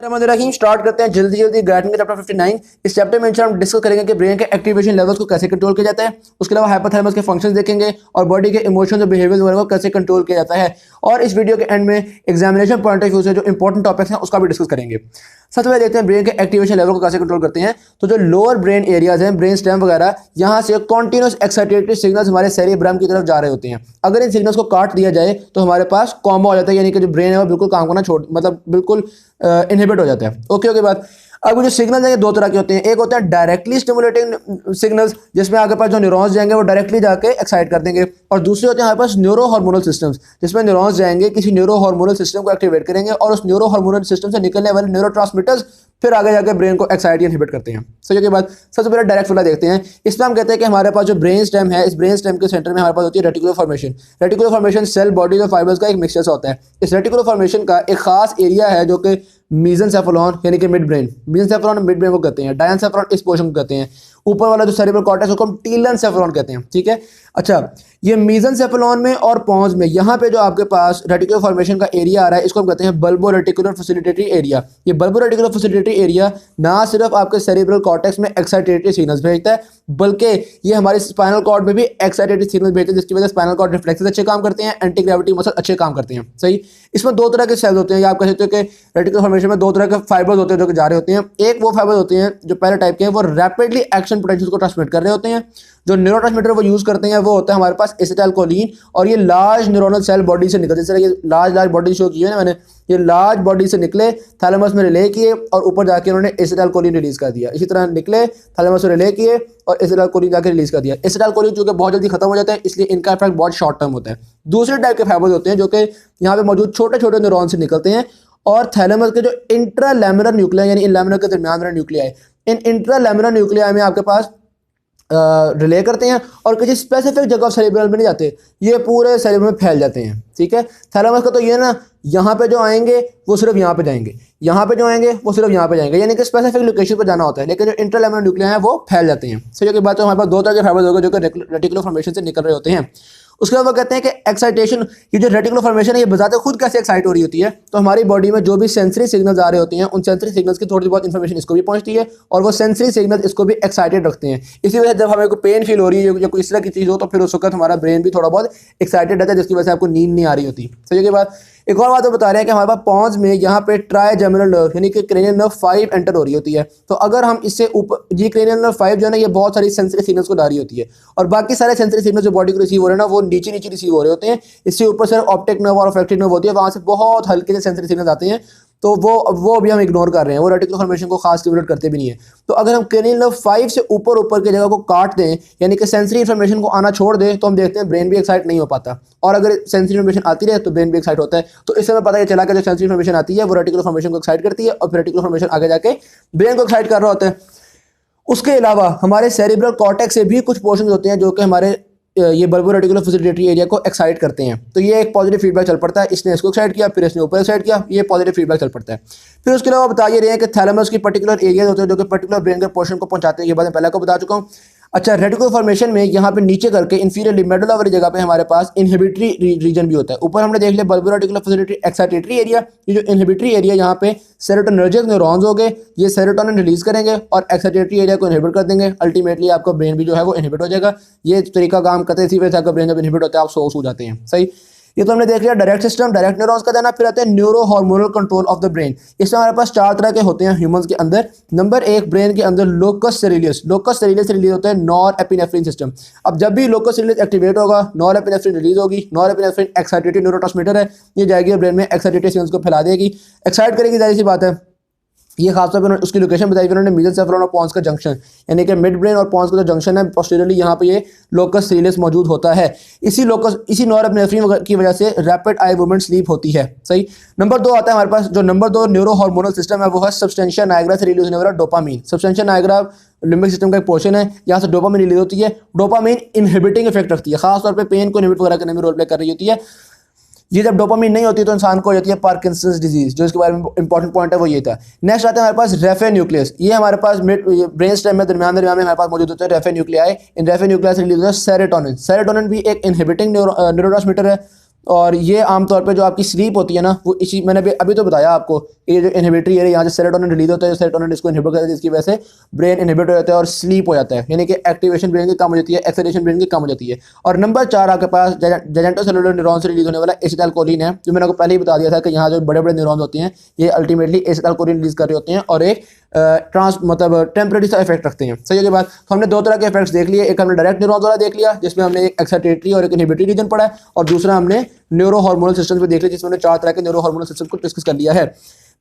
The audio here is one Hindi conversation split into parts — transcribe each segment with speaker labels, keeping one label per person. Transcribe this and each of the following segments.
Speaker 1: रहीम स्टार्ट करते हैं जल्दी जल्दी ग्राइटिंग का चैप्टर 59। इस चैप्टर में हम डिस्कस करेंगे कि ब्रेन के एक्टिवेशन लेवल्स को कैसे कंट्रोल किया जाता है। उसके अलावा हाइपोथैलेमस के फंक्शंस देखेंगे और बॉडी के इमोशंस और बिहेवियर वगैरह को कैसे कंट्रोल किया जाता है। और इस वीडियो के एंड में एग्जामिनेशन पॉइंट ऑफ व्यू से जो इंपॉर्टेंट टॉपिक्स हैं उसका भी डिस्कस करेंगे। सबसे पहले देखते हैं ब्रेन के एक्टिवेशन लेवल को कैसे कंट्रोल करते हैं। तो जो लोअर ब्रेन एरियाज हैं, ब्रेन स्टेम वगैरह, यहाँ से कॉन्टिन्यूस एक्साइटेटरी सिग्नल्स हमारे सेरेब्रम की तरफ जा रहे होते हैं। अगर इन सिग्नल्स को काट दिया जाए तो हमारे पास कॉमा हो जाता है, यानी कि जो ब्रेन है वो बिल्कुल काम करना छोड़ मतलब बिल्कुल इनहिबिट हो जाता है। ओके बात। अब जो सिग्नल्स हैं दो तरह के होते हैं। एक होता है डायरेक्टली स्टिमुलेटिंग सिग्नल्स, जिसमें आगे पास जो न्यूरॉन्स जाएंगे वो डायरेक्टली जाके एक्साइट कर देंगे, और दूसरे होते हैं हमारे पास न्यूरो हार्मोनल सिस्टम्स, जिसमें न्यूरॉन्स जाएंगे किसी न्यूरो हार्मोनल सिस्टम को एक्टिवेट करेंगे और उस न्यूरो हार्मोनल सिस्टम से निकलने वाले न्यूरोट्रांसमीटर्स फिर आगे जाकर ब्रेन को एक्साइट या इनहिबिट करते हैं। सही के बाद सबसे पहले डायरेक्ट वाला देखते हैं। इसमें हम कहते हैं कि हमारे पास जो ब्रेन स्टेम है, इस ब्रेन स्टेम के सेंटर में हमारे पास होती है reticular formation. Reticular formation cell body और फाइबर्स का एक मिक्सचर होता है। इस रेटिकुलर फॉर्मेशन का एक खास एरिया है जो कि मीजनसेफेलॉन यानी कि मिड ब्रेन, मीजनसेफेलॉन मिड ब्रेन को कहते हैं, डायनसेफेलॉन इस पोर्शन को कहते हैं, ऊपर वाला जो सेरेब्रल कॉर्टेक्स उसको हम टीलेनसेफेलॉन कहते हैं। ठीक है, अच्छा, ये मीजनसेफेलॉन में और पॉन्स में यहाँ पे जो आपके पास रेटिकुलर फॉर्मेशन का एरिया आ रहा है इसको हम कहते हैं बल्बो रेटिकुलर फैसिलिटेटरी एरिया। ये बल्बो रेटिकुलर फैसिलिटेटरी एरिया ना सिर्फ आपके सेरेब्रल कॉर्टेक्स में एक्साइटेटरी सिग्नल्स भेजता है, बल्कि ये हमारे स्पाइनल कॉर्ड में भी एक्साइटेटरी सिग्नल्स भेजते हैं, जिसकी वजह से स्पाइनल कॉर्ड रिफ्लेक्सेस अच्छे काम करते हैं, एंटी ग्रेविटी मसल अच्छे काम करते हैं। सही, इसमें दो तरह के सेल्स होते हैं। आप कह सकते हो कि रेटिकुलर फॉर्मेशन में दो तरह के फाइबर्स होते हैं जो कि जा रहे होते हैं। एक वो फाइबर्स होते हैं जो पहले टाइप के हैं, वो रैपिडली एक्शन पोटेंशियल को ट्रांसमिट कर रहे होते हैं। जो न्यूरोट्रांसमीटर वो यूज करते हैं वो होता है हमारे पास एसिटाइलकोलिन, और ये लार्ज न्यूरोनल सेल बॉडी से निकलते हैं। ये लार्ज बॉडी शो की है ना मैंने, ये लार्ज बॉडी से निकले, थैलेमस में रिले किए और ऊपर जाके उन्होंने एसिटाइलकोलिन रिलीज कर दिया। इसी तरह निकले, थैलेमस में रिले किए और एसिटाइलकोलिन जाके रिलीज कर दिया। एसिटाइलकोलिन चूंकि बहुत जल्दी खत्म हो जाता है इसलिए इनका इफेक्ट बहुत शॉर्ट टर्म होता है। दूसरे टाइप के फाइबर्स होते हैं जो कि यहाँ पे मौजूद छोटे छोटे न्यूरॉन से निकलते हैं और थैलेमस के जो इंट्रालैमिनर न्यूक्लियाई यानी इन लैमिनर के दरमियान वाले न्यूक्लियाई, इन इंट्रालैमिनर न्यूक्लियाई में आपके पास रिले करते हैं और किसी स्पेसिफिक जगह सेरेब्रल में नहीं जाते, ये पूरे सेरेब्रल में फैल जाते हैं। ठीक है, थैलेमस का तो ये ना, यहाँ पे जो आएंगे वो सिर्फ यहाँ पे जाएंगे, यहाँ पे जो आएंगे वो सिर्फ यहाँ पे जाएंगे, यानी कि स्पेसिफिक लोकेशन पर जाना होता है, लेकिन जो इंट्रालैमिनर न्यूक्लियाई हैं वो फैल जाते हैं। सही की बात है। हमारे पास दो तरह के फाइबर्स होंगे जो कि रेटिकुलर फॉर्मेशन से निकल रहे होते हैं। उसके बाद वो कहते हैं कि एक्साइटेशन, ये जो रेटिकुलर फॉर्मेशन है ये बजाते खुद कैसे एक्साइट हो रही होती है। तो हमारी बॉडी में जो भी सेंसरी सिग्नल्स आ रहे होते हैं उन सेंसरी सिग्नल्स की थोड़ी बहुत इन्फॉर्मेशन इसको भी पहुंचती है और वो सेंसरी सिग्नल्स इसको भी एक्साइटेड रखते हैं। इसी वजह से जब हमें कोई पेन फील हो रही है या कोई इस तरह की चीज़ हो तो फिर उस वक्त हमारा ब्रेन भी थोड़ा बहुत एक्साइटेड रहता है, जिसकी वजह से आपको नींद नहीं आ रही होती। सही के बाद एक और बात वो बता रहे हैं कि हमारे पास पॉन्स में यहाँ पे ट्राइजेमिनल नर्व यानी कि क्रेनियल नर्व 5 एंटर हो रही होती है। तो अगर हम इससे ऊपर, ये क्रेनियल नर्व 5 जो है ना ये बहुत सारी सेंसरी सिग्नल्स को ला रही होती है और बाकी सारे सेंसरी सिग्नल्स जो बॉडी को रिसीव हो रहे हैं ना वो नीचे नीचे रिसीव हो रहे होते हैं। इससे ऊपर सिर्फ ऑप्टिक नर्व और ऑल्फैक्टिक नर्व होती है, वहाँ से बहुत हल्के से सेंसरी सिग्नल्स आते हैं, तो वो भी हम इग्नोर कर रहे हैं, वो रेटिकुलर फॉर्मेशन को खास स्टिमुलेट करते भी नहीं है। तो अगर हम क्रेनियल नर्व 5 से ऊपर की जगह को काट दें यानी कि सेंसरी इन्फॉर्मेशन को आना छोड़ दें तो हम देखते हैं ब्रेन भी एक्साइट नहीं हो पाता, और अगर सेंसरी इन्फॉर्मेशन आती रहे तो ब्रेन भी एक्साइट होता है। तो इससे हमें पता चला कि जो सेंसरी इन्फॉर्मेशन आती है वो रेटिकुलर फॉर्मेशन को एक्साइट करती है और फिर रेटिकुलर फॉर्मेशन आगे जाके ब्रेन को एक्साइट कर रहा होता है। उसके अलावा हमारे सेरेब्रल कॉर्टेक्स से भी कुछ पोर्शन होते हैं जो कि हमारे ये बल्बो रेटिकुलर फैसिलिटेटरी एरिया को एक्साइट करते हैं। तो ये एक पॉजिटिव फीडबैक चल पड़ता है, इसने इसको एक्साइट किया फिर इसने ऊपर एक्साइट किया, ये पॉजिटिव फीडबैक चल पड़ता है। फिर उसके अलावा बता ये रहे हैं कि थैलेमस की पर्टिकुलर एरियाज होते हैं जो कि पर्टिकुलर ब्रेन के पोर्शन को पहुंचाते हैं, ये बात मैं पहले को बता चुका हूँ। अच्छा, रेटिकुलर फॉर्मेशन में यहाँ पे नीचे करके इंफीरियर मेडुला वाली जगह पे हमारे पास इनहिबिटरी रीजन भी होता है। ऊपर हमने देख लिया बल्बो रेटिकुलर फैसिलिटेटरी एक्साइटेटरी एरिया, ये जो इनहिबिटरी एरिया यहाँ पे सेरोटोनर्जिक न्यूरॉन्स हो गए, ये सेरोटोनिन रिलीज करेंगे और एक्साइटेटरी एरिया को इनहिबिट कर देंगे। अल्टीमेटली आपका ब्रेन भी जो है वो इनहिबिट हो जाएगा। ये तरीका काम करते हैं, इसी वजह से आपका ब्रेन जब इनहिबिट होता है आप सो जाते हैं। सही, ये तो हमने देख लिया डायरेक्ट सिस्टम, डायरेक्ट न्यूरॉन्स का देना। फिर आते हैं neuro hormonal control of the brain. इसमें हमारे पास 4 तरह के होते हैं ह्यूमंस के अंदर। नंबर 1, ब्रेन के अंदर लोकस सेरेलियस, लोकस सेरेलियस रिलीज होता है नॉरएपिनेफ्रिन सिस्टम। अब जब भी लोकस सेरेलियस एक्टिवेट होगा नॉरएपिनेफ्रिन रिलीज होगी। नॉरएपिनेफ्रिन एक्साइटेटरी न्यूरोट्रांसमीटर है, ये जाएगी ब्रेन में एक्साइटेटरी सिग्नल्स को फैला देगी, एक्साइट करेगी, जाहिर सी बात है। ये खासतौर पर उसकी लोकेशन बताई उन्होंने मीजनसेफेलॉन और पॉन्स का जंक्शन, यानी कि मिड ब्रेन और पॉन्स का जो जंक्शन है पोस्टीरियरली यहाँ पे ये लोकस सेरेलियस मौजूद होता है। इसी नॉरएपिनेफ्रिन की वजह से रैपिड आई मूवमेंट स्लीप होती है। सही, नंबर 2 आता है हमारे पास, जो नंबर 2 न्यूरो हार्मोनल सिस्टम है वो है सब्सटेंशिया नाइग्रा से रिलीज होने वाला dopamine. Substantia Niagara limbic system का एक पोर्शन है, यहाँ से डोपामीन रिलीज होती है। डोपामीन इनहिबिटिंग इफेक्ट रखती है, खासतौर पर पेन को इनहिबिट वगैरह करने में रोल प्ले कर रही होती है। ये जब डोपामिन नहीं होती तो इंसान को हो जाती है पार्किंसंस डिजीज, जो इसके बारे में इंपॉर्टेंट पॉइंट है वो ये था। नेक्स्ट आता है हमारे पास रेफे न्यूक्लियस, ये हमारे पास ब्रेन स्टेम में दरमियान में हमारे पास मौजूद होता है रेफे न्यूक्लियाई। इन रेफे न्यूक्लियस रिलीज होता है सेरोटोनिन। सेरोटोनिन भी एक इनहिबिटिंग न्यूरोट्रांसमीटर है, और ये आमतौर पे जो आपकी स्लीप होती है ना, वो इसी मैंने अभी तो बताया आपको, ये जो इनहिबिटरी एरिया यहाँ से सेरोटोनिन रिलीज होता है, सेरोटोनिन इसको इनहिबिट करता है, जिसकी वजह से ब्रेन इनहिबिट हो जाता है और स्लीप हो जाता है, यानी कि एक्टिवेशन ब्रेन की कम हो जाती है, एक्साइटेशन ब्रेन की कम हो जाती है। और नंबर 4 आपके पास जैजेंटोसेलुलर न्यूरॉन से रिलीज होने वाला एसिटाइलकोलिन है, जो मैंने आपको पहले ही बता दिया था कि यहाँ जो बड़े बड़े न्यूरॉन्स होते हैं ये अल्टीमेटली एसिटाइलकोलिन रिलीज कर रहे होते हैं और एक मतलब टेम्परेरी सा इफेक्ट रखते हैं। सही है के बाद तो हमने दो तरह के इफेक्ट्स देख लिए, एक हमने डायरेक्ट न्यूरॉन्स वाला देख लिया जिसमें हमने एक एक्साइटेटरी और एक इनहिबिटरी रीजन पढ़ा है, और दूसरा हमने न्यूरो हार्मोनल सिस्टम पे देख लिया जिसमें हमने 4 तरह के न्यूरो हार्मोनल सिस्टम को डिस्कस कर लिया है।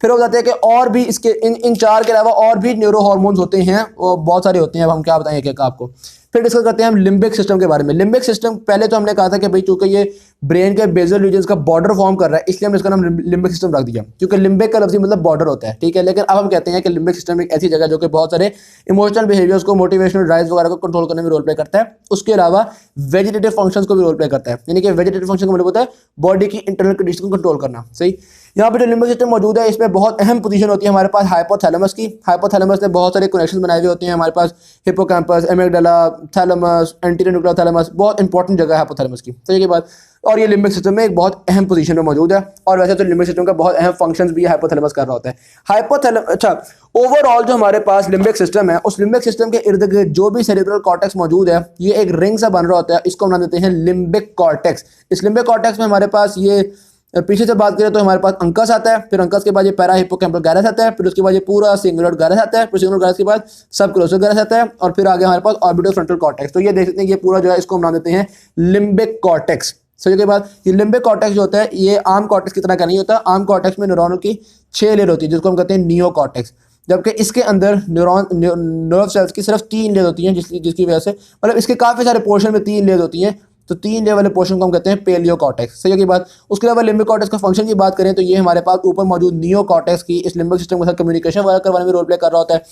Speaker 1: फिर हो जाते हैं कि और भी इसके इन 4 के अलावा और भी न्यूरो हार्मोन्स होते हैं, वो बहुत सारे होते हैं, अब हम क्या बताएं एक एक आपको। फिर डिस्कस करते हैं हम लिम्बिक सिस्टम के बारे में। लिम्बिक सिस्टम पहले तो हमने कहा था कि भाई चूंकि ये ब्रेन के बेजल रीजन्स का बॉर्डर फॉर्म कर रहा है, इसलिए हमने इसका नाम लिम्बिक सिस्टम रख दिया, क्योंकि लिम्बिक का लफ्ज़ मतलब बॉर्डर होता है, ठीक है। लेकिन अब हम कहते हैं कि लिम्बिक सिस्टम एक ऐसी जगह जो कि बहुत सारे इमोशनल बिहेवियर्स को, मोटिवेशनल ड्राइव्स वगैरह को कंट्रोल करने में रोल प्ले करता है। उसके अलावा वेजिटेटिव फंक्शंस को भी रोल प्ले करता है, यानी कि वेजिटेटिव फंक्शन का मतलब होता है बॉडी की इंटरनल कंडीशन को कंट्रोल करना। सही, यहाँ पे जो लिम्बिक सिस्टम मौजूद है इसमें बहुत अहम पोजीशन होती है हमारे पास हाइपोथैलेमस की। हाइपोथैलेमस ने बहुत सारे कनेक्शन बनाए हुए होते हैं हमारे पास, hippocampus, amygdala, thalamus, anterior nuclear thalamus, बहुत इंपॉर्टेंट जगह है हाइपोथैलेमस की। सही के बाद, और ये लिम्बिक सिस्टम में एक बहुत अहम पोजीशन में मौजूद है, और वैसे तो लिम्बिक सिस्टम का बहुत अहम फंक्शंस भी हाइपोथैलेमस कर रहा होता है। हाइपोथैलेमस, अच्छा, ओवरऑल जो हमारे पास लिम्बिक सिस्टम है, उस लिम्बिक सिस्टम के इर्द गिर्द जो भी सेरेब्रल कॉर्टेक्स मौजूद है, ये एक रिंग सा बन रहा होता है, इसको हम नाम देते हैं लिम्बिक कॉर्टेक्स। इस लिम्बिक कॉर्टेक्स में हमारे पास ये पीछे से बात करें तो हमारे पास अंकस आता है, फिर अंकस के बाद ये पैरा हिप्पोकैम्पल गैरस आता है, फिर उसके बाद ये पूरा सिंगुलर गैरस आता है, फिर सिंगुलर गैरस के बाद सब क्लोजर गैरस आता है, और फिर आगे हमारे पास ऑर्बिटल फ्रंटल कॉर्टेक्स। तो ये देख सकते हैं ये पूरा जो है इसको हम नाम देते हैं लिम्बिक कॉर्टेक्स। सही के बाद ये लिम्बिक कॉर्टेक्स जो होता है ये आम कॉर्टेक्स की तरह का नहीं होता। आम कॉर्टेक्स में न्यूरॉनों की 6 लेयर होती है जिसको हम कहते हैं नियो कॉर्टेक्स, जबकि इसके अंदर नर्व सेल्स की सिर्फ 3 लेयर होती हैं, जिसकी वजह से मतलब इसके काफ़ी सारे पोर्शन में 3 लेयर होती हैं, तो 3 लेयर वाले पोर्शन को हम कहते हैं पेलियो कॉर्टेक्स। सही की बात। उसके अलावा लिम्बिक कॉर्टेक्स का फंक्शन की बात करें तो ये हमारे पास ऊपर मौजूद नियो कॉर्टेक्स की इस लिम्बिक सिस्टम के साथ कम्युनिकेशन वगैरह करवाने में रोल प्ले कर रहा होता है।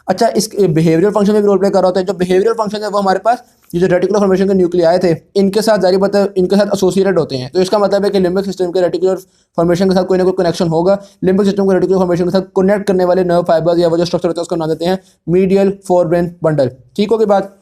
Speaker 1: अच्छा, इस बिहेवियरल फंक्शन में भी रोल प्ले कर रहा होता है। जो बिहेवियरल फंक्शन है वो हमारे पास ये जो रेटिकुलर फॉर्मेशन के न्यूक्लियाई थे इनके साथ जारी बात है, इनके साथ एसोसिएटेड होते हैं। तो इसका मतलब है कि लिम्बिक सिस्टम के रेटिकुलर फॉर्मेशन के साथ कोई ना कोई कनेक्शन होगा। लिम्बिक सिस्टम के रेटिकुलर फॉर्मेशन के साथ कनेक्ट करने वाले नर्व फाइबर्स या वो जो स्ट्रक्चर होता है उसको नाम देते हैं मीडियल फोरब्रेन बंडल। ठीक होगी बात।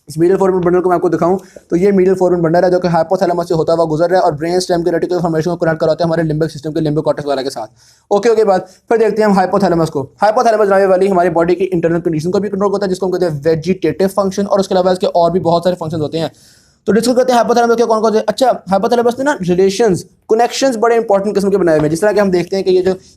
Speaker 1: इस मीडियल फोरब्रेन बंडल को मैं आपको दिखाऊं तो ये मीडियल फोरब्रेन बंडल है जो कि हाइपोथैलेमस से होता हुआ गुजर रहा है और ब्रेन स्टेम के रेटिकुलर फॉर्मेशन को कनेक्ट कराते हैं हमारे लिम्बिक सिस्टम के लिम्बिक कॉर्टेक्स वगैरह के साथ। ओके बात। फिर देखते हैं हम हाइपोथैलेमस को। हाइपोथैलेमस नाम वाली हमारी बॉडी की इंटरनल कंडीशन को भी कंट्रोल करता है, जिसको हम कहते हैं वेजिटेटिव फंक्शन, और उसके अलावा इसके और भी बहुत सारे फंक्शन होते हैं। तो डिस्कस करते हैं हाइपोथैलेमस के कौन कौन से। अच्छा, हाइपोथैलेमस ने ना रिलेशंस, कनेक्शंस बड़े इंपॉर्टेंट किस्म के बनाए हुए हैं। जिस तरह कि हम देखते हैं कि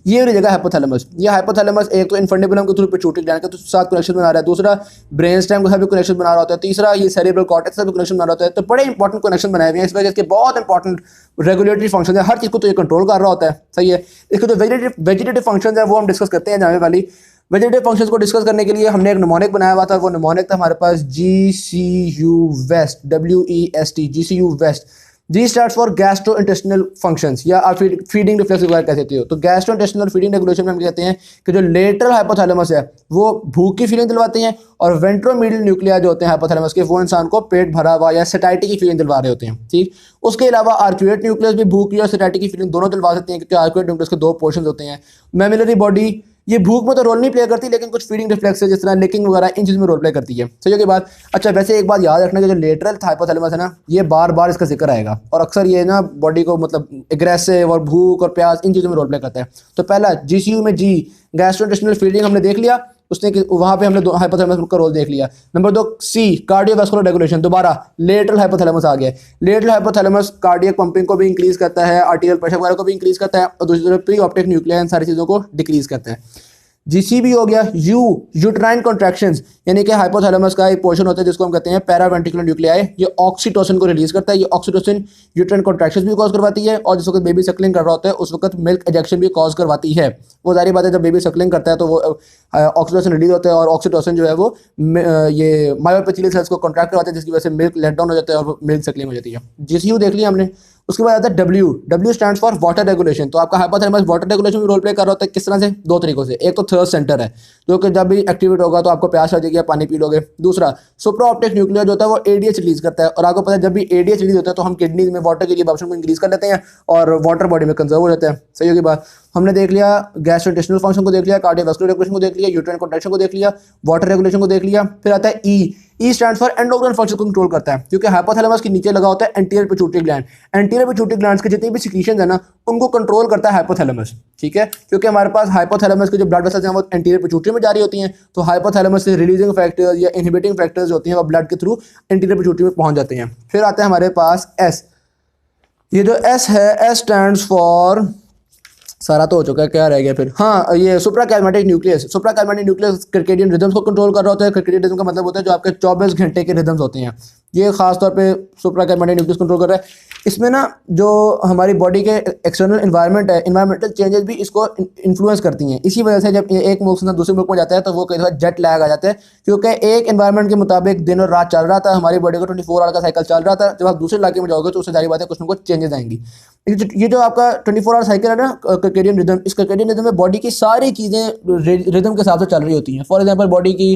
Speaker 1: ये वाली जगह हाइपोथैलेमस, ये हाइपोथैलेमस एक तो इन्फंडिबुलम के थ्रू पिट्यूटरी ग्लैंड के साथ कनेक्शन बना रहा है, दूसरा ब्रेन स्टेम के साथ भी कनेक्शन बना रहा होता है, तीसरा ये सेरेब्रल कॉर्टेक्स से भी कनेक्शन बना रहा होता है। तो बड़े इंपॉर्टेंट कनेक्शन बनाए हुए हैं, इस वजह से बहुत इंपॉर्टेंट रेगुलेटरी फंक्शन है, हर चीज़ को तो ये कंट्रोल कर रहा होता है। सही है। इसके जो वेजिटेटिव फंक्शन है वो हम डिस्कस करते हैं जाने वाली। वेजिटेटिव फंक्शंस को डिस्कस करने के लिए हमने एक निमोनिक बनाया हुआ था। वो निमोनिक था हमारे पास GCU west, WEST, GCU west. G stands for gastrointestinal functions, या आप फीडिंग रिफ्लेक्स वगैरह कह सकते हो। तो गैस्ट्रो इंटेस्टिनल फीडिंग रेगुलेशन में हम कहते हैं कि जो लेटरल हाइपोथैलेमस है वो भूख की फीलिंग दिलवाते हैं, और वेंट्रोमीडियल न्यूक्लिया जो होते हैं हाइपोथैलेमस के वो इंसान को पेट भरा हुआ या सैटिस्फाइड की फीलिंग दिलवा रहे होते हैं। ठीक। उसके अलावा आर्क्यूएट न्यूक्लियस भी भूख की और सैटिस्फाइड की फीलिंग दोनों दिलवा सकते हैं, क्योंकि आर्क्यूएट न्यूक्लियस के 2 पोर्शन होते हैं। मैमिलरी बॉडी ये भूख में तो रोल नहीं प्ले करती, लेकिन कुछ फीडिंग रिफ्लेक्स जिस तरह लिकिंग वगैरह इन चीज़ में रोल प्ले करती है। सही की बात। अच्छा, वैसे एक बात याद रखना कि जो लेटरल हाइपोथैलेमस है ना, ये बार बार इसका जिक्र आएगा, और अक्सर ये ना बॉडी को मतलब एग्रेसिव और भूख और प्यास इन चीज़ों में रोल प्ले करता है। तो पहला GCU में जी गैस्ट्रोइंटेस्टिनल फीडिंग हमने देख लिया, उसने वहाँ पे हमने हाइपोथैलेमस का रोल देख लिया। नंबर 2 C कार्डियोवास्कुलर रेगुलेशन, दोबारा लेटरल हाइपोथैलेमस आ गया। लेटरल हाइपोथैलेमस कार्डियक पंपिंग को भी इंक्रीज करता है, आर्टिरियल प्रेशर वगैरह को भी इंक्रीज करता है, और दूसरी तरफ प्री ऑप्टिक न्यूक्लिया इन सारी चीज़ों को डिक्रीज करता है। GCB हो गया यूट्राइन कॉन्ट्रैक्शंस, यानी कि हाइपोथैलेमस का एक पोर्शन होता है जिसको हम कहते हैं पैरावेंट्रिकुलर न्यूक्लियाई। ये ऑक्सीटोसिन को रिलीज करता है। ये ऑक्सीटोसिन यूट्राइन कॉन्ट्रैक्शंस भी कॉज करवाती है, और जिस वक्त बेबी सक्लिंग कर रहा होता है उस वक्त मिल्क एजेक्शन भी कॉज करवाती है। वो सारी बात है, जब बेबी सक्लिंग करता है तो वो ऑक्सीटोसिन रिलीज होता है, और ऑक्सीटोसिन जो है वो ये मायोपेथिलियल सेल्स को कॉन्ट्रैक्ट करवाता है, जिसकी वजह से मिल्क लेट डाउन हो जाता है और मिल्क सक्लिंग हो जाती है। GCU देख लिया हमने। उसके बाद आता है W stands for water regulation. तो आपका हाइपोथैलेमस वाटर रेगुलेशन में रोल प्ले कर रहा होता है। किस तरह से? 2 तरीकों से। एक तो थर्स्ट सेंटर है, जो कि जब भी एक्टिवेट होगा तो आपको प्यास लगेगी, आप पानी पी लोगे। दूसरा सुप्रा ऑप्टिक न्यूक्लिया जो होता है वो ADH रिलीज करता है, और आपको पता है जब भी ADH रिलीज होता है तो हम किडनीज में वाटर की एब्जॉर्प्शन को इंक्रीज कर लेते हैं और वाटर बॉडी में कंजर्व हो जाता है। सही होगी बात। हमने देख लिया गैस्ट्रोइंटेस्टिनल फंक्शन को देख लिया, कार्डियोवास्कुलर रेगुलेशन को देख लिया, यूट्राइन कॉन्ट्रैक्शन को देख लिया, वाटर रेगुलेशन को देख लिया। फिर आता है E E stands for endocrine function को कंट्रोल करता है, क्योंकि हाइपोथैलेमस के नीचे लगा होता है anterior pituitary gland. Anterior pituitary glands के जितनी भी सिक्रीशंस है ना उनको कंट्रोल करता है हाइपोथैलेमस, ठीक है, क्योंकि हमारे पास हाइपोथैलेमस के जो ब्लड वेसल्स हैं वो एंटीरियर पिट्यूटरी में जारी होती हैं, तो हाइपोथैलेमस से रिलीजिंग फैक्टर्स या इनहिबिटिंग फैक्टर्स होती हैं वो ब्लड के थ्रू एंटीरियर पिट्यूटरी में पहुंच जाते हैं। फिर आते हैं हमारे पास एस। ये जो एस है, एस स्टैंड्स फॉर, सारा तो हो चुका है, क्या रह गया फिर, हाँ ये सुप्राकैज़मेटिक न्यूक्लियस। सुप्राकैज़मेटिक न्यूक्लियस सर्केडियन रिदम्स को कंट्रोल कर रहा होता है। सर्केडियन रिदम का मतलब होता है जो आपके 24 घंटे के रिदम्स होते हैं, ये खास तौर पे सुप्राकैज़मेटिक न्यूक्लियस कंट्रोल कर रहा है। इसमें ना जो हमारी बॉडी के एक्सटर्नल इन्वायरमेंट है, इन्वायरमेंटल चेंजेस भी इसको इन्फ्लुएंस करती हैं। इसी वजह से जब एक मुल्क से दूसरे मुल्क में जाता है तो वो कई दफ़ा जेट लैग आ जाता है, क्योंकि एक इन्वायरमेंट के मुताबिक दिन और रात चल रहा था, हमारी बॉडी का 24 आवर का साइकिल चल रहा था। जब आप दूसरे इलाके में जाओगे तो उससे जारी बात है कुछ ना कुछ चेंजेस आएंगी। ये जो आपका 24 आवर साइकिल है ना सर्केडियन रिदम, इस सर्केडियन रिदम में बॉडी की सारी चीज़ें रिदम के हिसाब से चल रही होती हैं। फॉर एग्जांपल बॉडी की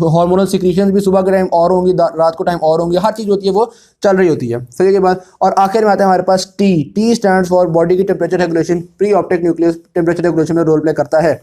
Speaker 1: हार्मोनल सिक्रीशंस भी सुबह के टाइम और होंगी, रात को टाइम और होंगी, हर चीज़ होती है वो चल रही होती है। फिर के बाद और आखिर में आता है हमारे पास T. T stands for body की temperature regulation. Pre optic nucleus temperature regulation में रोल प्ले करता है।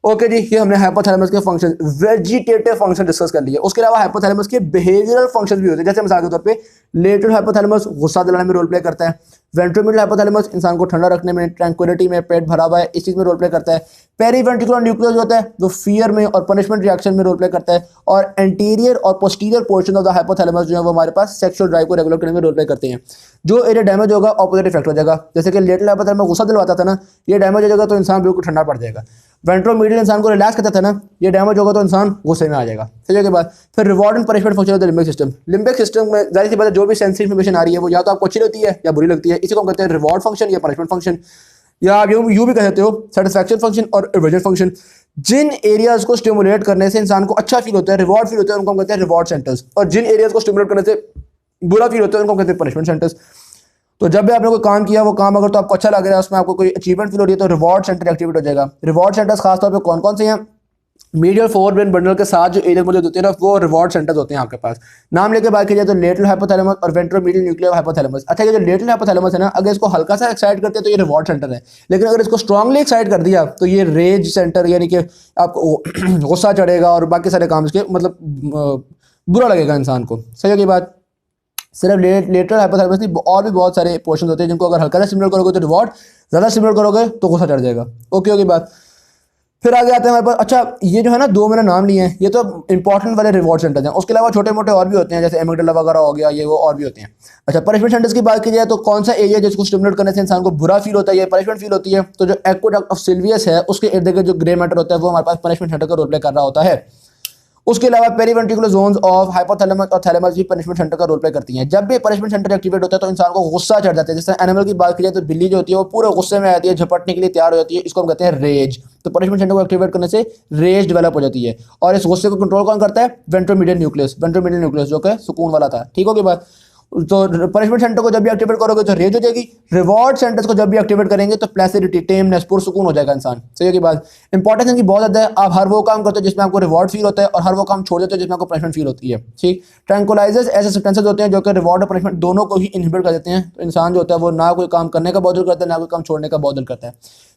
Speaker 1: ओके जी, ये हमने हाइपोथैलेमस के फंक्शन, वेजिटेटिव फंक्शन डिस्कस कर लिए। उसके अलावा हाइपोथैलेमस के बिहेवियरल फंक्शंस भी होते हैं, जैसे मिसाल के तौर पे लेटरल हाइपोथैलेमस गुस्सा दिलाने में रोल प्ले करता है। वेंट्रोमिडल हाइपोथैलेमस इंसान को ठंडा रखने में, ट्रैंक्विलिटी में, पेट भरा हुआ है इस चीज़ में रोल प्ले करता है। पेरीवेंट्रिकुलर न्यूक्लियस होता है वो फियर में और पनिशमेंट रिएक्शन में रोल प्ले करता है। और एंटीरियर और posterior portion of the hypothalamus जो है वो हमारे पास सेक्सुअल ड्राइव को रेगुलेट करने में रोल प्ले करते हैं। जो एरिया डैमेज होगा ऑपोजिट इफेक्ट हो जाएगा, जैसे कि लेटरल हाइपोथैलेमस गुस्सा दिलवाता था ना, ये डैमेज हो जाएगा तो इंसान बिल्कुल ठंडा पड़ जाएगा। वेंट्रोमीडियल इंसान को रिलैक्स करता था ना, ये डैमेज होगा तो इंसान गुस्से में आ जाएगा। ठीक है, बाद फिर reward and punishment function of the limbic system. Limbic system में जाहिर सी बात है जो भी सेंसरी इन्फॉर्मेशन आ रही है वो या तो आपको अच्छी लगती है या बुरी लगती है। इसी को हम कहते हैं रिवॉर्ड फंक्शन या पनिशमेंट फंक्शन, या आप यूं भी कह सकते हो सेटिस्फैक्शन फंक्शन और एवर्जन फंक्शन। जिन एरियाज को स्टिमुलेट करने से इंसान को अच्छा फील होता है, रिवॉर्ड फील होता है, उनको हम कहते हैं रिवॉर्ड सेंटर्स, और जिन एरियाज को स्टिमुलेट करने से बुरा फील होता है उनको कहते हैं पनिशमेंट सेंटर्स। तो जब भी आपने कोई काम किया, वो काम अगर तो आपको अच्छा लग रहा है, उसमें आपको कोई अचीवमेंट फील हो रही है, तो रिवॉर्ड सेंटर एक्टिवेट हो जाएगा। रिवॉर्ड सेंटर्स खासतौर पे कौन कौन से हैं? मीडियल फोरब्रेन बंडल के साथ जो एरिया मौजूद होते हैं ना, वो रिवॉर्ड सेंटर्स होते हैं आपके पास। नाम लेके बात की जाए तो लेटरल हाइपोथैलेमस और वेंट्रोमीडियल न्यूक्लियर हाइपोथैलेमस। अच्छा, ये जो लेटरल हाइपोथैलेमस है ना, अगर इसको हल्का सा एक्साइट करते हैं तो ये रिवॉर्ड सेंटर है, लेकिन अगर इसको स्ट्रांगली एक्साइट कर दिया तो ये रेज सेंटर, यानी कि आपको गुस्सा चढ़ेगा और बाकी सारे काम इसके मतलब बुरा लगेगा इंसान को। सही होगी बात? सिर्फ लेटरल हाइपोथैलेमस नहीं, और भी बहुत सारे पोर्शन होते हैं जिनको अगर हल्का सा स्टिमुलेट करोगे तो रिवॉर्ड, ज़्यादा स्टिमुलेट करोगे तो गुस्सा चढ़ जाएगा। ओके होगी बात? फिर आगे आते हैं हमारे पास। अच्छा, ये जो है ना दो मैंने नाम लिए हैं, ये तो इंपॉर्टेंट वाले रिवॉर्ड सेंटर्स हैं। उसके अलावा छोटे मोटे और भी होते हैं, जैसे एमिगडाला वगैरह हो गया, ये वो और भी होते हैं। अच्छा, पनिशमेंट सेंटर्स की बात की जाए तो कौन सा एरिया जिसको स्टिमुलेट करने से इंसान को बुरा फील होता है या पनिशमेंट फील होती है, तो जो एक्वेडक्ट ऑफ सिल्वियस है उसके इर्द गिर्द जो ग्रे मैटर होता है वो हमारे पास पनिशमेंट सेंटर का रोल प्ले कर रहा होता है। उसके अलावा पेरीवेंट्रिकुलर जोन्स ऑफ हाइपोथैलेमस और थैलेमस भी पनिशमेंट सेंटर का रोल प्ले करती हैं। जब भी पनिशमेंट सेंटर एक्टिवेट होता है तो इंसान को गुस्सा चढ़ जाता है। जैसे एनिमल की बात की जाए तो बिल्ली जो होती है वो पूरे गुस्से में आती है, झपटने के लिए तैयार हो जाती है, इसको हम कहते हैं रेज। तो पनिशमेंट सेंटर को एक्टिवेट करने से रेज डेवलप हो जाती है, और इस गुस्से को कंट्रोल कौन करता है? Ventromedial nucleus. वेंट्रोमीडियल न्यूक्लियस जो कि सुकून वाला था। ठीक होगी बात? तो पनिशमेंट सेंटर को जब भी एक्टिवेट करोगे तो रेज हो जाएगी। रिवॉर्ड सेंटर्स को जब भी एक्टिवेट करेंगे तो प्लेसिडिटी, टेमनेस, पुरसुकून हो जाएगा इंसान। सही है की बात? इंपॉर्टेंस इनकी बहुत ज़्यादा है। आप हर वो काम करते हो जिसमें आपको रिवॉर्ड फील होता है, और हर वो काम छोड़ देते हो जिसमें आपको पनिशमेंट फील होती है। ठीक, ट्रैंक्विलाइजर्स ऐसे सब्सटेंसेस होते हैं जो कि रिवॉर्ड और पनिशमेंट दोनों को ही इनहिबिट कर देते हैं। तो इंसान जो होता है वो ना कोई काम करने का बौद्धल करता है, ना कोई काम छोड़ने का बौद्धल करता है।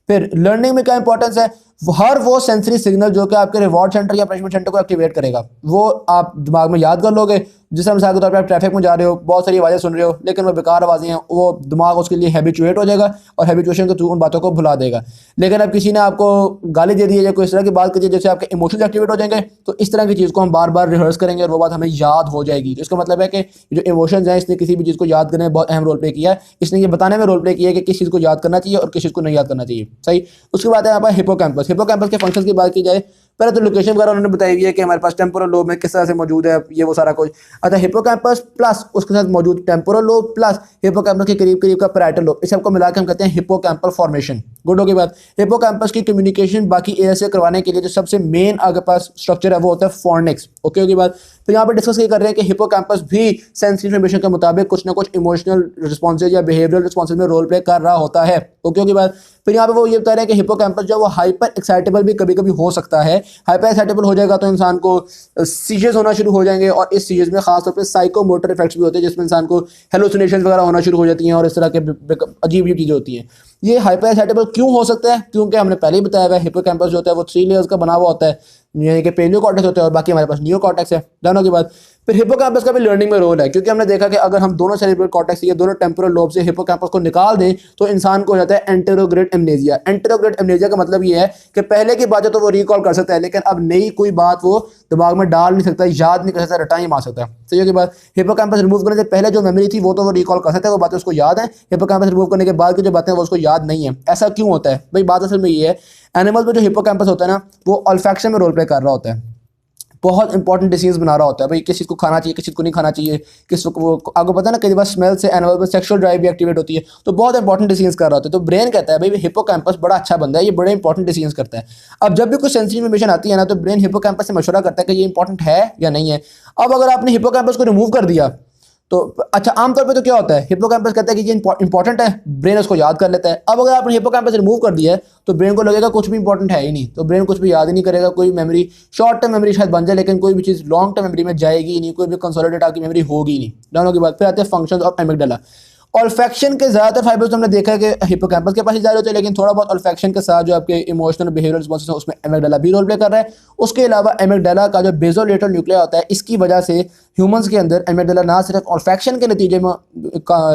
Speaker 1: फिर लर्निंग में क्या इंपॉर्टेंस है? हर वो सेंसरी सिग्नल जो कि आपके रिवॉर्ड सेंटर या पनिशमेंट सेंटर को एक्टिवेट करेगा, वो आप दिमाग में याद कर लोगे। जैसे मिसाल के तौर पर आप ट्रैफिक में जा रहे हो, बहुत सारी आवाज़ें सुन रहे हो, लेकिन वो बेकार आवाज़ें हैं, वो दिमाग उसके लिए हैबिचुएट हो जाएगा और हैबिचुएशन के थ्रू उन बातों को भुला देगा। लेकिन अब किसी ने आपको गाली दे दी है या कोई इस तरह की बात कीजिए जैसे आपके इमोशंस एक्टिवेट हो जाएंगे, तो इस तरह की चीज़ को हम बार बार रिहर्स करेंगे और वो बात हमें याद हो जाएगी। तो इसका मतलब है कि जो इमोशंस हैं, इसने किसी भी चीज़ को याद करने में बहुत अहम रोल प्ले किया है। इसने ये बताने में रोल प्ले किया है कि किस चीज़ को याद करना चाहिए और किस चीज़ को नहीं याद करना चाहिए। सही। उसके बाद है यहाँ पर हिप्पोकैम्पस। हिप्पोकैम्पस के फंक्शंस की बात की जाए, पहले तो लोकेशन वगैरह उन्होंने बताई हुई है कि हमारे पास टेम्पोरल लोब में किस तरह से मौजूद है, ये वो सारा कुछ। अच्छा, हिप्पोकैम्पस प्लस उसके साथ मौजूद टेम्पोरल लोब प्लस हिप्पोकैम्पस के करीब करीब का पैराइटल लोब, इस सबको मिला के हम कहते हैं हिप्पोकैम्पल फॉर्मेशन। गुड हो गई बात? हिप्पोकैम्पस की कम्युनिकेशन बाकी एरिया से करवाने के लिए जो सबसे मेन आपके पास स्ट्रक्चर है वो होता है फॉर्निक्स। ओके होगी बात? तो यहाँ पर डिस्कस ये कर रहे हैं कि हिप्पोकैम्पस भी सेंसरी इन्फॉर्मेशन के मुताबिक कुछ ना कुछ इमोशनल रिस्पॉन्सेज या बिहेवियरल रिस्पॉन्सेज में रोल प्ले कर रहा होता है। ओके होगी बात? फिर यहाँ पे वो ये बता रहे हैं कि हिप्पोकैम्पस जो वो हाइपर एक्साइटेबल भी कभी कभी हो सकता है। हाइपर एक्साइटेबल हो जाएगा तो इंसान को सीजर्स होना शुरू हो जाएंगे, और इस सीजर्स में खासतौर पे साइकोमोटर इफेक्ट्स भी होते हैं जिसमें इंसान को हेलुसिनेशंस वगैरह होना शुरू हो जाती हैं और इस तरह के अजीब अजीब चीज़ें होती हैं। ये हाइपर एक्साइटेबल क्यों हो सकता है? क्योंकि हमने पहले ही बताया हुआ है हिप्पोकैम्पस जो होता है वो 3 लेयर्स का बना हुआ होता है, यानी कि पेलियो कॉर्टेक्स होता है और बाकी हमारे पास नियो कॉर्टेक्स है। डन होने के बाद फिर हिप्पोकैम्पस का भी लर्निंग में रोल है, क्योंकि हमने देखा कि अगर हम दोनों सेरेब्रल कॉर्टेक्स या दोनों टेम्पोरल लोब से हिप्पोकैम्पस को निकाल दें तो इंसान को हो जाता है एंटेरोग्रेड एमनेसिया। एंटेरोग्रेड एमनेसिया का मतलब ये है कि पहले की बातें तो वो रिकॉल कर सकता है, लेकिन अब नई कोई बात वो दिमाग में डाल नहीं सकता, याद नहीं कर सकता, रटा नहीं मार सकता। सही है कि बात, हिप्पोकैम्पस रिमूव करने से पहले जो मेमोरी थी वो तो वो रिकॉल कर सकता है, वो बातें उसको याद है। हिप्पोकैम्पस रिमूव करने के बाद की जो बातें वो उसको याद नहीं है। ऐसा क्यों होता है भाई? बात असल में ये है, एनिमल में जो हिप्पोकैम्पस होता है ना वो ऑल्फैक्शन में रोल प्ले कर रहा होता है, बहुत इंपॉर्टेंट डिसीजन बना रहा होता है भाई, किस चीज़ को खाना चाहिए, किस चीज़ को नहीं खाना चाहिए, किस को आपको पता है ना, कई बार स्मेल से एनिमल में सेक्सुअल ड्राइव भी एक्टिवेट होती है, तो बहुत इंपॉर्टेंट डिसीजन कर रहा होता है। तो ब्रेन कहता है भाई हिप्पोकैम्पस बड़ा अच्छा बंदा है, ये बड़े इंपॉर्टेंट डिसीजन करता है। अब जब भी कुछ सेंसिटिव इन्फॉर्मेशन आती है ना तो ब्रेन हिप्पोकैम्पस से मशवरा करता है कि ये इंपॉर्टेंट है या नहीं है। अब अगर आपने हिप्पोकैम्पस को रिमूव कर दिया तो अच्छा, आमतौर पे तो क्या होता है, हिप्पोकैम्पस कहता है कि ये इंपॉर्टेंट है, ब्रेन उसको याद कर लेता है। अब अगर आपने हिप्पोकैम्पस रिमूव कर दिया है तो ब्रेन को लगेगा कुछ भी इंपॉर्टेंट है ही नहीं, तो ब्रेन कुछ भी याद ही नहीं करेगा, कोई मेमोरी शॉर्ट टर्म मेमोरी शायद बन जाए लेकिन कोई भी चीज़ लॉन्ग टर्म मेमोरी में जाएगी नहीं, कोई भी कंसोलिडेट आपकी मेमोरी होगी नहीं। डाउन की बात फिर आते हैं फंक्शंस ऑफ एमिगडाला। ऑल्फैक्शन के ज़्यादातर फाइबर्स तो हमने देखा है कि हिप्पोकैम्पस के पास ही जा रहे होते हैं, लेकिन थोड़ा बहुत ऑल्फैक्शन के साथ जो आपके इमोशनल बिहेवियरल रिस्पॉन्सेस हैं उसमें एमिगडाला भी रोल प्ले कर रहा है। उसके अलावा एमिगडाला का जो बेसोलेटरल न्यूक्लिया होता है, इसकी वजह से ह्यूमंस के अंदर एमिगडाला ना सिर्फ ऑल्फैक्शन के नतीजे में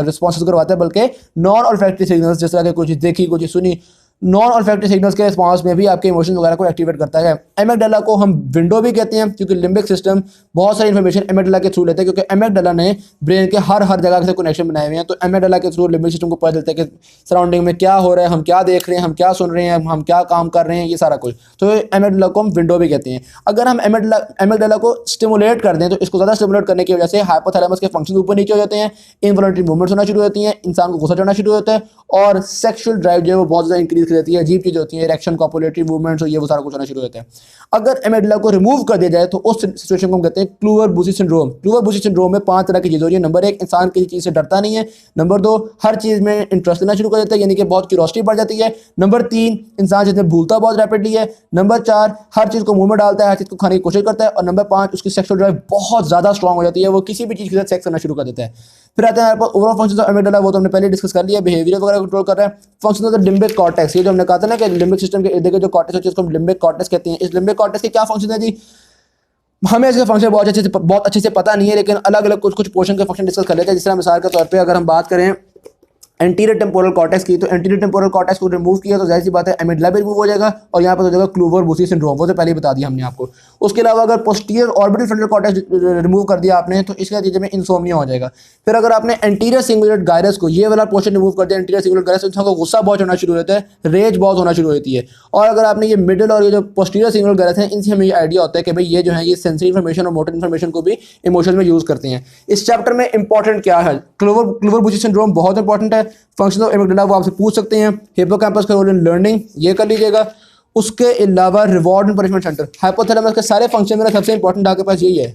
Speaker 1: रिस्पॉन्सेस करवाता है बल्कि नॉन ऑल्फैक्टरी सिग्नल्स, जैसे कि कुछ देखी कुछ सुनी, नॉन ऑल्फैक्टरी सिग्नल्स के रिस्पॉन्स में भी आपके इमोशन वगैरह को एक्टिवेट करता है। एमिगडाला को हम विंडो भी कहते हैं क्योंकि लिम्बिक सिस्टम बहुत सारी इन्फॉर्मेशन एमिगडाला के थ्रू लेते हैं, क्योंकि एमिगडाला ने ब्रेन के हर जगह से कनेक्शन बनाए हुए हैं। तो एमिगडाला के थ्रू लिम्बिक सिस्टम को पता चलता है कि सराउंडिंग में क्या हो रहा है, हम क्या देख रहे हैं, हम क्या सुन रहे हैं, हम क्या काम कर रहे हैं, ये सारा कुछ। तो एमिगडाला को हम विंडो भी कहते हैं। अगर हम एमिगडाला को स्टिमुलेट कर दें तो इसको ज़्यादा स्टिमुलेट करने की वजह से हाइपोथैलेमस के फंक्शन ऊपर नीचे हो जाते हैं, इनवॉलंटरी मूवमेंट्स होना शुरू होती हैं, इंसान को गुस्सा चढ़ना शुरू होता है और सेक्सुअल ड्राइव जो है वो बहुत ज़्यादा इंक्रीज कर जाती है, अजीब चीज़ होती है, इरेक्शन, कॉपुलेटरी मूवमेंट्स और ये वो सारा कुछ होना शुरू होता है। अगर एमिगडाला को रिमूव कर दिया जाए तो उस सिचुएशन को हम कहते हैं क्लूवर-बुशी सिंड्रोम। क्लूवर-बुशी सिंड्रोम में 5 तरह की चीज़ हो रही है। नंबर 1, इंसान किसी चीज़ से डरता नहीं है। नंबर 2, हर चीज़ में इंटरेस्ट लेना शुरू कर देता है, यानी कि बहुत क्यूरियोसिटी बढ़ जाती है। नंबर 3, इंसान चीज़ें भूलता बहुत रैपिडली है। नंबर 4, हर चीज़ को मुंह में डालता है, हर चीज़ को खाने की कोशिश करता है। और नंबर 5, उसकी सेक्सुअल ड्राइव बहुत ज़्यादा स्ट्रॉन्ग हो जाती है, वो किसी भी चीज़ के साथ सेक्स करना शुरू कर देता है। फिर आते हैं ओवरऑल फंक्शन ऑफ एमिगडाला, वो तो हमने पहले डिस्कस कर लिया, बिहेवियर वगैरह कंट्रोल कर रहा है। Function of the limbic cortex, ये जो हमने कहा था ना कि लिम्बिक सिस्टम के इर्द गिर्द जो कॉर्टेक्स होती है उसको हम लिम्बिक कॉर्टेक्स कहते हैं। इस लिम्बिक कॉर्टेक्स के क्या फंक्शन है जी, हमें इसके फंक्शन बहुत अच्छे से पता नहीं है, लेकिन अलग अलग कुछ पोर्शन के फंक्शन डिस्कस कर लेते हैं। जिस तरह मिसाल के तौर पे अगर हम बात करें एंटीरियर टेम्पोरल कॉर्टेक्स की, तो एंटीरियर टेम्पोरल कॉर्टेक्स को रिमूव किया तो जाहिर सी बात है एमिगडाला भी रिमूव हो जाएगा और यहाँ पर हो जाएगा क्लूवर-बुशी सिंड्रोम, वो तो पहले ही बता दिया हमने आपको। उसके अलावा अगर posterior orbital frontal cortex remove कर दिया आपने तो इसके नतीजे में इंसोम्निया हो जाएगा। फिर अगर आपने एंटीरियर सिंगुलेट गायरस को, ये वाला पोर्शन रिमूव कर दिया, एंटीरियर सिंगुलेट गायरस, इंसान को गुस्सा बहुत होना शुरू होता है, रेज बहुत होना शुरू होती है। और अगर आपने ये मिडिल और ये जो पोस्टीरियर सिंगुलेट गायरस है, इनसे हमें ये आइडिया होता है कि भाई ये जो है ये सेंसरी इन्फॉर्मेशन और मोटर इन्फॉर्मेशन को भी इमोशन में यूज करते हैं। इस चैप्टर में इंपॉर्टेंट क्या है, क्लूवर-बुशी सिंड्रोम बहुत इंपॉर्टेंट है। फंक्शन ऑफ एमिगडाला वो आपसे पूछ सकते हैं। हिप्पोकैम्पस का रोल इन लर्निंग, ये कर लीजिएगा। उसके अलावा reward and punishment centre, hypothalamus के सारे फंक्शन में सबसे इंपॉर्टेंट आपके पास यही है।